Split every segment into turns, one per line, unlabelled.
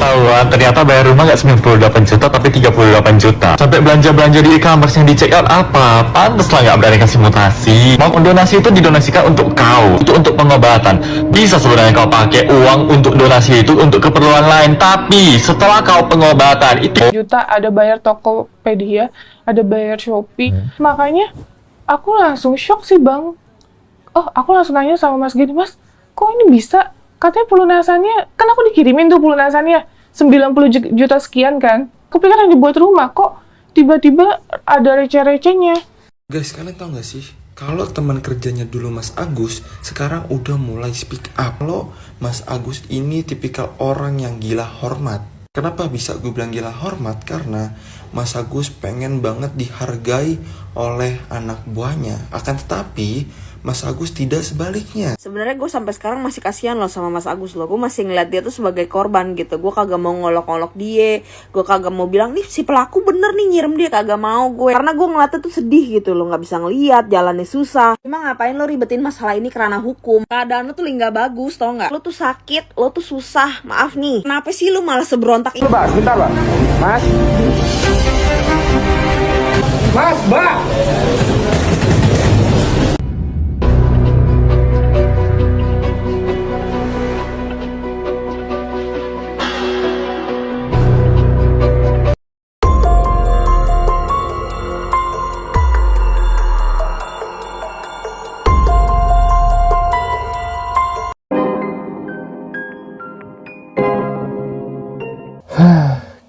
ketahuan ternyata bayar rumah nggak 98 juta tapi 38 juta. Sampai belanja-belanja di e-commerce yang di check out apa? Pantes lah nggak berani kasih mutasi. Mau donasi itu didonasikan untuk kau, itu untuk pengobatan. Bisa sebenarnya kau pakai uang untuk donasi itu untuk keperluan lain, tapi setelah kau pengobatan itu
juta, ada bayar Tokopedia, ada bayar Shopee. Makanya aku langsung shock sih bang. Oh, aku langsung nanya sama Mas gini, Mas, kok ini bisa? Katanya pelunasannya, kan aku dikirimin tuh pelunasannya 90 juta sekian kan. Kepikiran dibuat rumah, kok tiba-tiba ada receh-recehnya.
Guys, kalian tau gak sih? Kalau teman kerjanya dulu Mas Agus, sekarang udah mulai speak up. Kalau Mas Agus ini tipikal orang yang gila hormat. Kenapa bisa gue bilang gila hormat? Karena Mas Agus pengen banget dihargai oleh anak buahnya. Akan tetapi Mas Agus tidak sebaliknya.
Sebenarnya gue sampai sekarang masih kasihan loh sama Mas Agus loh. Gue masih ngeliat dia tuh sebagai korban gitu. Gue kagak mau ngolok-ngolok dia. Gue kagak mau bilang nih si pelaku bener nih nyiram dia, kagak mau gue. Karena gue ngeliatnya tuh sedih gitu loh, nggak bisa ngeliat, jalannya susah. Emang ngapain lo ribetin masalah ini karena hukum? Keadaan lo tuh nggak bagus, tau nggak? Lo tuh sakit, lo tuh susah. Maaf nih, kenapa sih lo malah seberontak ini?
Mbak, sebentar Mbak. Mas. Mas, Mbak.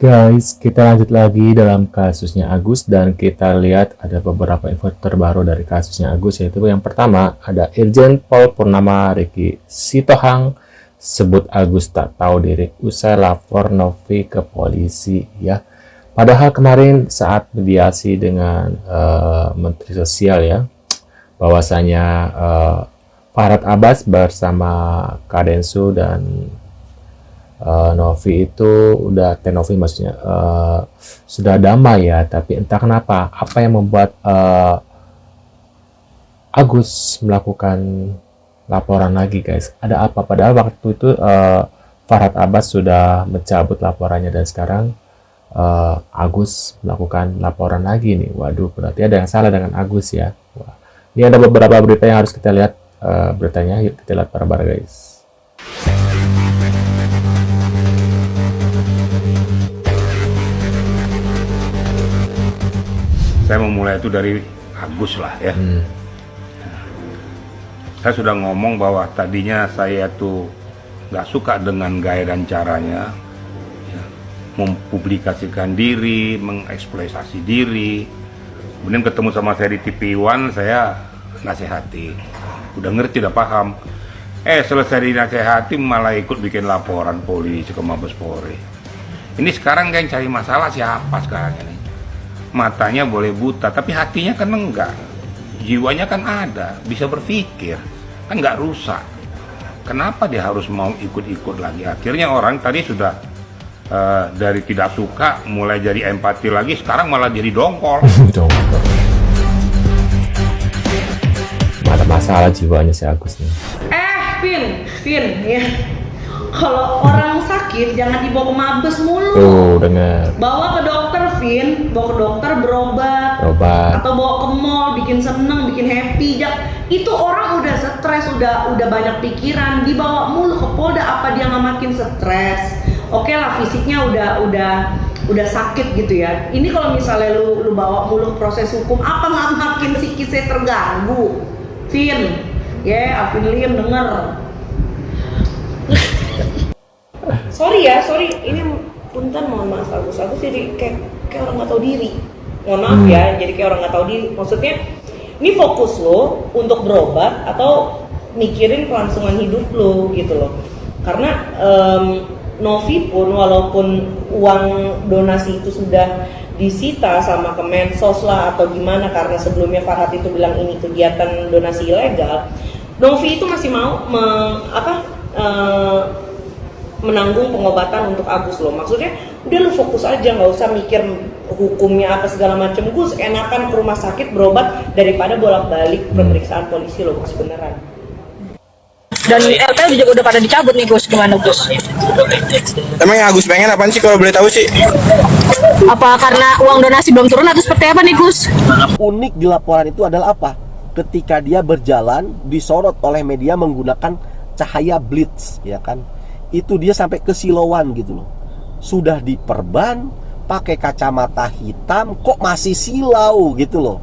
Guys, kita lanjut lagi dalam kasusnya Agus dan kita lihat ada beberapa info terbaru dari kasusnya Agus, yaitu yang pertama ada Irjen Pol Purnama Ricky Sitohang sebut Agus tak tahu diri usai lapor Novi ke polisi ya. Padahal kemarin saat mediasi dengan Menteri Sosial ya, bahwasanya Farhad Abbas bersama Kadensu dan Novi itu udah Novi maksudnya sudah damai ya, tapi entah kenapa apa yang membuat Agus melakukan laporan lagi guys. Ada apa? Padahal waktu itu Farhad Abbas sudah mencabut laporannya dan sekarang Agus melakukan laporan lagi nih. Waduh, berarti ada yang salah dengan Agus ya. Wah. Ini ada beberapa berita yang harus kita lihat beritanya. Yuk kita lihat bareng-bareng guys.
Saya memulai itu dari Agus lah ya. Saya sudah ngomong bahwa tadinya saya tuh nggak suka dengan gaya dan caranya ya, mempublikasikan diri, mengeksploitasi diri. Kemudian ketemu sama saya di TV One, saya nasihati. Udah ngerti, udah paham. Selesai dinasihati malah ikut bikin laporan polisi ke Mabes Polri. Ini sekarang yang cari masalah siapa sekarang ini? Matanya boleh buta, tapi hatinya kan enggak. Jiwanya kan ada, bisa berpikir, kan nggak rusak. Kenapa dia harus mau ikut-ikut lagi? Akhirnya orang tadi sudah dari tidak suka, mulai jadi empati lagi, sekarang malah jadi dongkol.
Ada masalah jiwanya si Agus nih.
Vin, ya. Kalau orang sakit jangan dibawa ke Mabes mulu.
Tuh, dengar.
Bawa ke dokter, Vin. Bawa ke dokter berobat. Atau bawa ke mall, bikin seneng, bikin happy. Itu orang udah stres, udah banyak pikiran. Dibawa mulu ke Polda, apa dia nggak makin stres? Oke lah, fisiknya udah sakit gitu ya. Ini kalau misalnya lu bawa mulu ke proses hukum, apa nggak makin psikisnya terganggu? Vin, Alvin Lim denger. Sorry, ini punten, mohon maaf Agus jadi kayak orang nggak tahu diri. Mohon maaf ya, jadi kayak orang nggak tahu diri. Maksudnya, ini fokus lo untuk berobat atau mikirin kelangsungan hidup lo gitu loh. Karena Novi pun walaupun uang donasi itu sudah disita sama Kemensos lah atau gimana, karena sebelumnya Farhad itu bilang ini kegiatan donasi ilegal, Novi itu masih mau menanggung pengobatan untuk Agus loh. Maksudnya udah lu fokus aja, nggak usah mikir hukumnya apa segala macam. Gue enakan ke rumah sakit berobat daripada bolak-balik pemeriksaan polisi loh, Mas, beneran.
Dan LT juga udah pada dicabut nih Gus, gimana Gus?
Emang yang Agus pengen apaan sih kalau boleh tahu sih?
Apa karena uang donasi belum turun atau seperti apa nih Gus?
Unik di laporan itu adalah apa? Ketika dia berjalan disorot oleh media menggunakan cahaya blitz, ya kan? Itu dia sampai ke silauan gitu loh. Sudah diperban, pakai kacamata hitam, kok masih silau gitu loh.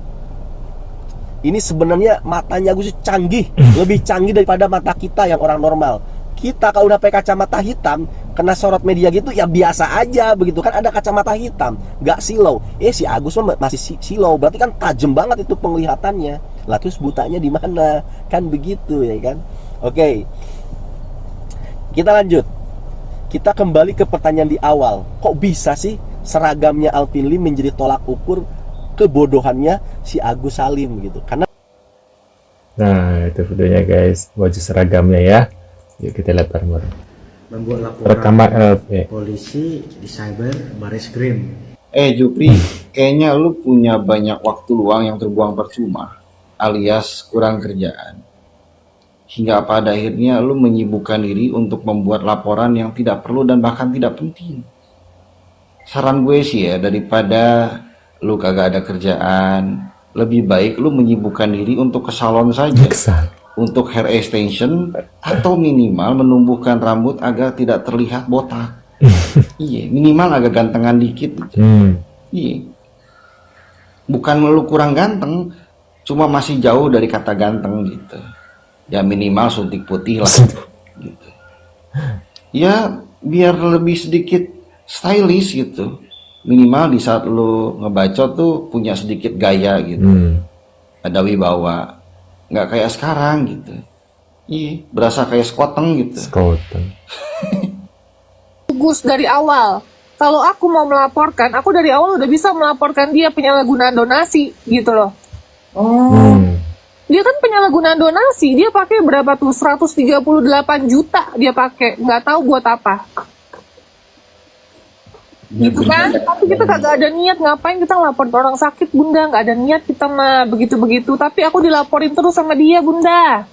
Ini sebenarnya matanya Agus canggih, lebih canggih daripada mata kita yang orang normal. Kita kalau udah pakai kacamata hitam, kena sorot media gitu ya biasa aja begitu kan, ada kacamata hitam, nggak silau. Si Agus masih silau, berarti kan tajam banget itu penglihatannya. Lah terus butanya di mana? Kan begitu ya kan? Oke. Kita lanjut. Kita kembali ke pertanyaan di awal. Kok bisa sih seragamnya Alvin Lim menjadi tolak ukur kebodohannya si Agus Salim gitu? Karena
Nah, itu videonya guys, baju seragamnya ya. Yuk kita lihat bareng-bareng.
Membuat laporan
Rekaman
polisi di cyber Bareskrim.
Jupri, kayaknya lu punya banyak waktu luang yang terbuang percuma, alias kurang kerjaan. Hingga pada akhirnya lu menyibukkan diri untuk membuat laporan yang tidak perlu dan bahkan tidak penting. Saran gue sih ya, daripada lu kagak ada kerjaan, lebih baik lu menyibukkan diri untuk ke salon saja. Untuk hair extension atau minimal menumbuhkan rambut agar tidak terlihat botak. Iya, minimal agak gantengan dikit gitu. Iya. Bukan lu kurang ganteng, cuma masih jauh dari kata ganteng gitu. Ya minimal suntik putih lah gitu. Ya biar lebih sedikit stylish gitu. Minimal di saat lu ngebacot tuh punya sedikit gaya gitu. Ada wibawa. Nggak kayak sekarang gitu. Iya, berasa kayak skoteng gitu.
Skoteng.
Gus dari awal. Kalau aku mau melaporkan, aku dari awal udah bisa melaporkan dia penyalahgunaan donasi gitu loh. Dia kan penyalahgunaan donasi, dia pakai berapa tuh? 138 juta dia pakai, nggak tahu buat apa. Gitu kan? Tapi kita kagak ada niat, ngapain kita ngelapor orang sakit Bunda? Nggak ada niat kita mah begitu-begitu. Tapi aku dilaporin terus sama dia Bunda.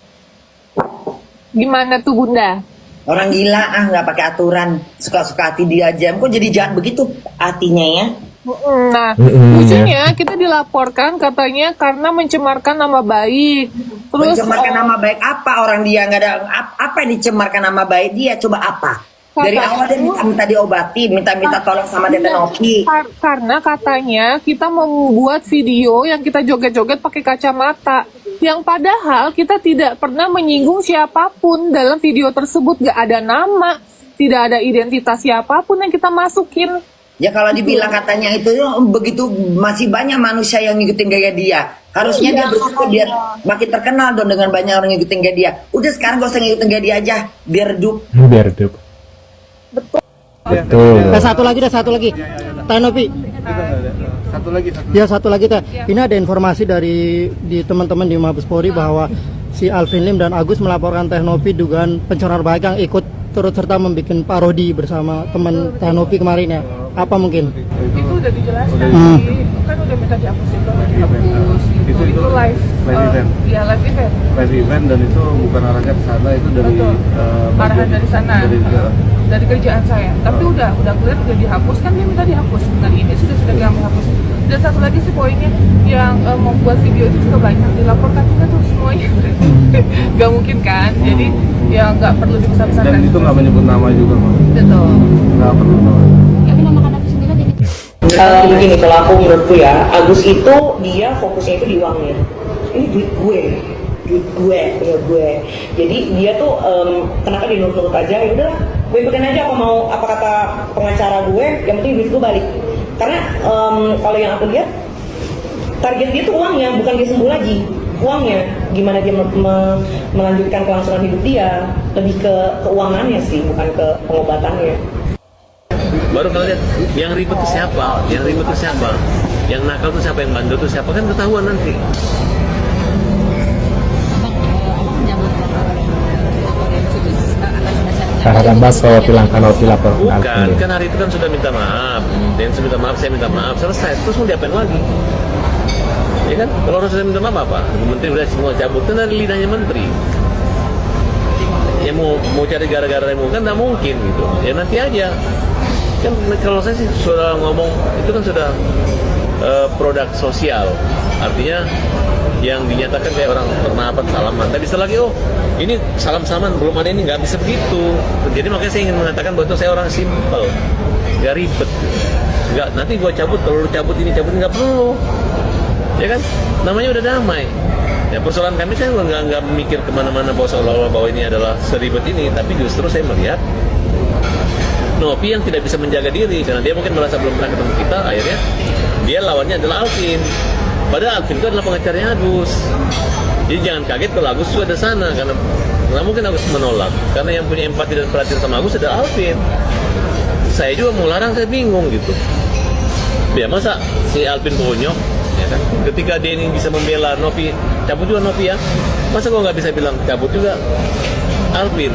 Gimana tuh Bunda?
Orang gila nggak pakai aturan, suka-suka hati dia aja. Kok jadi jahat begitu hatinya ya?
Nah, lucunya kita dilaporkan katanya karena mencemarkan nama baik. Terus
mencemarkan nama baik apa? Orang dia nggak ada apa yang dicemarkan nama baik dia? Coba apa? Dari awal dia minta diobati, minta tolong sama Tete Noki.
Karena katanya kita mau membuat video yang kita joget-joget pakai kacamata. Yang padahal kita tidak pernah menyinggung siapapun dalam video tersebut. Gak ada nama, tidak ada identitas siapapun yang kita masukin.
Ya kalau dibilang katanya itu begitu, masih banyak manusia yang ngikutin gaya dia. Harusnya dia bersyukur biar makin terkenal dong dengan banyak orang ngikutin gaya dia. Udah sekarang gak usah ngikutin gaya dia aja, biar redup.
Biar redup. Betul.
Satu lagi. Tanopi. Satu lagi teh. Ini ada informasi dari teman-teman di Mabes Polri bahwa si Alvin Lim dan Agus melaporkan Teh Novi dugaan pencemaran baik yang ikut turut serta membuat parodi bersama teman Teh Novi kemarin ya. Apa mungkin?
Itu udah dijelaskan sih. Kan udah minta dihapus itu, itu live event. Iya, live event.
Live event dan itu bukan arahnya ke sana, itu dari
arahan dari sana. Dari kerjaan saya. Tapi udah clear, udah dihapus kan, dia minta dihapus. Nah, ini sudah kami hapus. Dan satu lagi sih poinnya yang membuat video itu juga banyak dilaporkan juga tuh semuanya. Gak mungkin kan? Jadi ya nggak perlu dibesar-besarkan.
Dan itu nggak menyebut nama juga, Mak.
Betul.
Nggak perlu nama.
Begini, kalau aku menurutku ya, Agus itu dia fokusnya itu di uangnya. Ini duit gue. Jadi dia tuh kenapa di nurut aja, ya udahlah, gue ikutin aja apa kata pengacara gue, yang penting duit gue balik. Karena kalau yang aku lihat target dia tuh uangnya, bukan dia sembuh lagi. Uangnya, gimana dia melanjutkan kelangsungan hidup dia, lebih ke keuangannya sih, bukan ke pengobatannya.
Baru kalau lihat yang ribet itu siapa, yang nakal itu siapa, yang bandel itu siapa, kan ketahuan nanti.
Karena baso tilangkan lapor.
Bukan, kan hari itu kan sudah minta maaf, dan saya minta maaf, selesai, terus mau diapain lagi? Ya kan, kalau orang sudah minta maaf apa? Menteri udah semua cabut, kan dari lidahnya menteri. Ya mau cari gara-gara remo kan nggak mungkin gitu. Ya nanti aja. Kan kalau saya sih sudah ngomong itu kan sudah produk sosial. Artinya yang dinyatakan kayak orang pernah apa salaman. Tapi setelah lagi ini salam-salaman belum ada ini, nggak bisa begitu. Jadi makanya saya ingin mengatakan bahwa saya orang simple, nggak ribet. Nggak nanti gua cabut kalau lu cabut ini nggak perlu. Ya kan namanya udah damai. Ya persoalan kami saya nggak mikir kemana-mana bahwa seolah-olah bahwa ini adalah seribet ini, tapi justru saya melihat Novi yang tidak bisa menjaga diri karena dia mungkin merasa belum pernah ketemu kita, akhirnya dia lawannya adalah Alvin. Padahal Alvin itu adalah pengacaranya Agus. Jadi jangan kaget kalau Agus juga ada sana karena nggak mungkin Agus menolak karena yang punya empati dan perhatian sama Agus adalah Alvin. Saya juga mau larang, saya bingung gitu. Ya masa si Alvin bonyok, ya kan? Ketika dia ini bisa membela Novi, cabut juga Novi ya. Masa kok nggak bisa bilang cabut juga Alvin?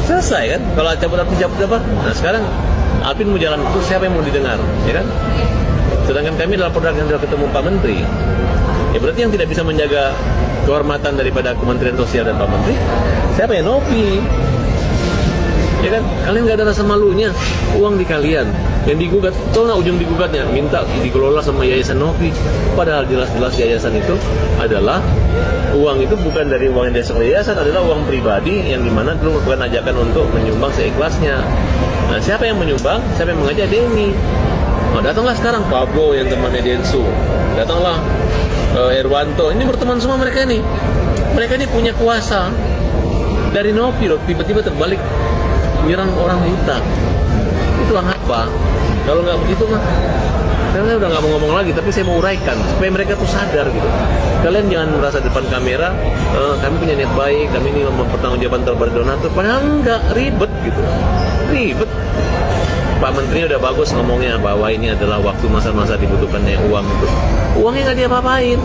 Selesai kan? Kalau cabut apa? Nah sekarang Alvin mau jalan itu siapa yang mau didengar, ya kan? Sedangkan kami adalah produk yang sudah ketemu Pak Menteri. Ya berarti yang tidak bisa menjaga kehormatan daripada Kementerian Sosial dan Pak Menteri, siapa ya? Novi. Ya kan? Kalian nggak ada rasa malunya, uang di kalian. Yang digugat, tahu nggak ujung digugatnya? Minta dikelola sama Yayasan Novi. Padahal jelas-jelas yayasan itu adalah uang itu bukan dari uang yang dasar yayasan, adalah uang pribadi yang dimana dulu melakukan ajakan untuk menyumbang seikhlasnya. Nah, siapa yang menyumbang? Siapa yang mengajak? Denny. Nah, datanglah sekarang Pablo yang temannya Densu. Datanglah Erwanto. Ini berteman semua mereka ini. Mereka ini punya kuasa dari Novi loh. Tiba-tiba terbalik menyerang orang buta. Itu apa? Kalau nggak begitu mah, saya udah nggak mau ngomong lagi, tapi saya mau uraikan supaya mereka tuh sadar gitu. Kalian jangan merasa depan kamera, kami punya niat baik, kami ini mempertanggungjawabkan terhadap donatur, padahal nggak ribet gitu, ribet. Pak Menteri udah bagus ngomongnya bahwa ini adalah waktu masa-masa dibutuhkannya uang itu. Uangnya nggak diapa-apain,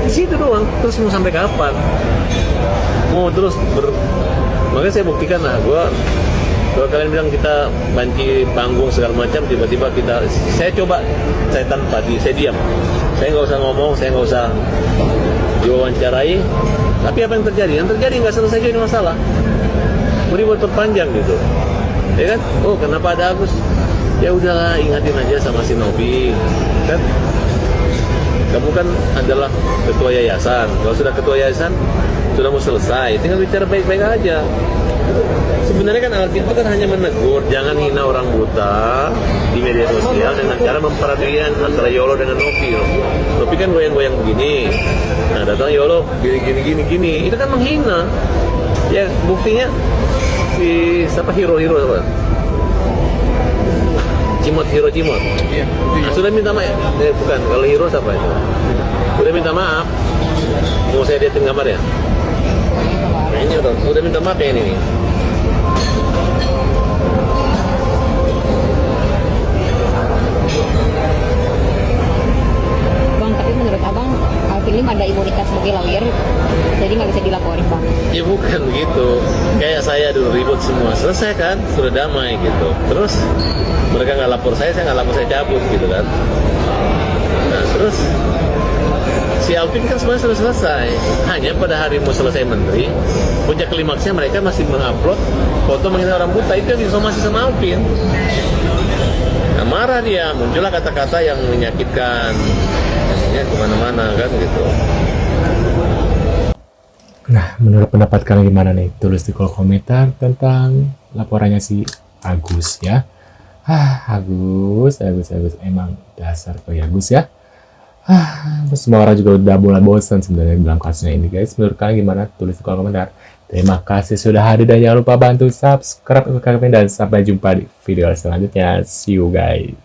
di situ doang. Terus mau sampai kapan? Mau terus makanya saya buktikan lah, kalau kalian bilang kita banci panggung segala macam, tiba-tiba saya coba, saya tanpa saya diam, saya nggak usah ngomong, saya nggak usah diwawancarai, tapi apa yang terjadi? Yang terjadi nggak selesai juga ini masalah, mau perpanjang gitu, ya kan? Oh kenapa ada Agus? Ya udahlah, ingatin aja sama si Novi, kan? Kamu kan adalah ketua yayasan, kalau sudah ketua yayasan sudah mau selesai, tinggal bicara baik-baik aja. Sebenarnya kan Alvin itu kan hanya menegur, jangan hina orang buta di media sosial dengan cara memperhatikan antara Yolo dengan Novi. Novi kan goyang-goyang begini, nah datang Yolo gini, itu kan menghina. Ya buktinya si siapa Hiro apa? Hiro Cimot. Iya. Nah, sudah minta maaf. Bukan, kalau Hiro siapa itu? Sudah minta maaf. Mau saya lihatin gambarnya? Nah ini udah minta maaf ya ini nih.
Bang, tapi menurut abang Alvin Lim ada imunitas sebagai lawyer, jadi nggak bisa dilaporin bang?
Ya bukan begitu. Kayak saya dulu ribut semua, selesai kan, sudah damai gitu. Terus mereka nggak lapor saya nggak lapor, saya cabut gitu kan. Nah terus si Alvin kan sebenarnya sudah selesai. Hanya pada hari mau selesai menteri, puncak klimaksnya mereka masih mengupload foto menghina orang buta. Itu yang disomasi sama Alvin. Nah, marah dia, muncullah kata-kata yang menyakitkan, ya kemana-mana kan gitu.
Nah, menurut pendapat kalian gimana nih? Tulis di kolom komentar tentang laporannya si Agus ya. Agus emang dasar kayak Agus ya. Semua orang juga udah mulai bosan sebenarnya dalam kasusnya ini guys. Menurut kalian gimana? Tulis di kolom komentar. Terima kasih sudah hadir dan jangan lupa bantu subscribe dan sampai jumpa di video selanjutnya. See you guys.